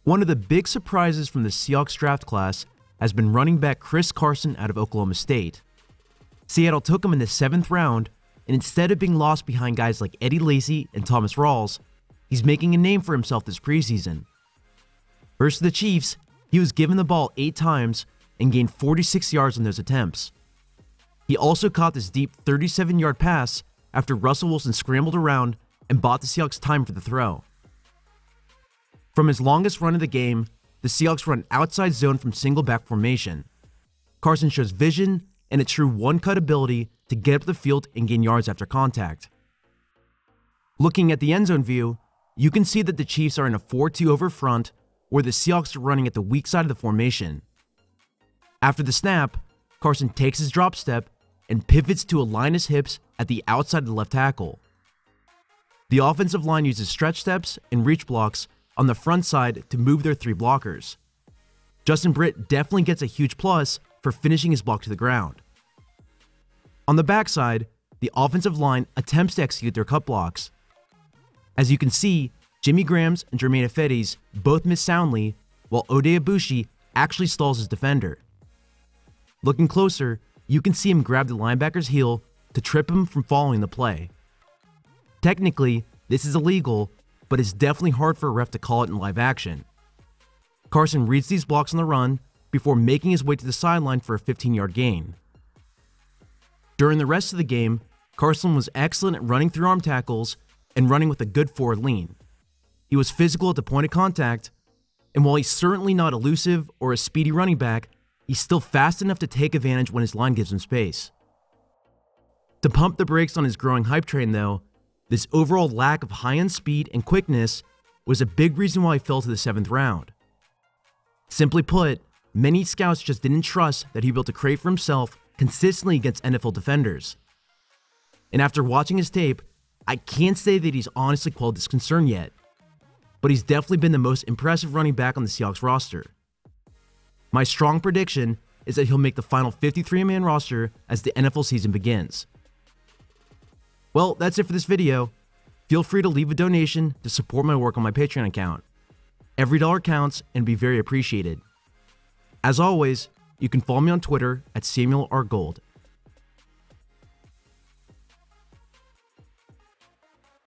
One of the big surprises from the Seahawks draft class has been running back Chris Carson out of Oklahoma State. Seattle took him in the 7th round, and instead of being lost behind guys like Lacy and Thomas Rawls, he's making a name for himself this preseason. Versus the Chiefs, he was given the ball 8 times and gained 46 yards on those attempts. He also caught this deep 37-yard pass after Russell Wilson scrambled around and bought the Seahawks time for the throw. From his longest run of the game, the Seahawks run outside zone from single back formation. Carson shows vision and a true one-cut ability to get up the field and gain yards after contact. Looking at the end zone view, you can see that the Chiefs are in a 4-2 over front, where the Seahawks are running at the weak side of the formation. After the snap, Carson takes his drop step and pivots to align his hips at the outside of the left tackle. The offensive line uses stretch steps and reach blocks on the front side to move their 3 blockers. Justin Britt definitely gets a huge plus for finishing his block to the ground. On the backside, the offensive line attempts to execute their cut blocks. As you can see, Jimmy Graham's and Jermaine Ifedi's both miss soundly, while Ode Abushi actually stalls his defender. Looking closer, you can see him grab the linebacker's heel to trip him from following the play. Technically, this is illegal, but it's definitely hard for a ref to call it in live action. Carson reads these blocks on the run before making his way to the sideline for a 15-yard gain. During the rest of the game, Carson was excellent at running through arm tackles and running with a good forward lean. He was physical at the point of contact, and while he's certainly not elusive or a speedy running back, he's still fast enough to take advantage when his line gives him space. To pump the brakes on his growing hype train though, this overall lack of high-end speed and quickness was a big reason why he fell to the 7th round. Simply put, many scouts just didn't trust that he built a crate for himself consistently against NFL defenders. And after watching his tape, I can't say that he's honestly quelled this concern yet, but he's definitely been the most impressive running back on the Seahawks roster. My strong prediction is that he'll make the final 53-man roster as the NFL season begins. Well, that's it for this video. Feel free to leave a donation to support my work on my Patreon account. Every dollar counts and be very appreciated. As always, you can follow me on Twitter at SamuelRGold.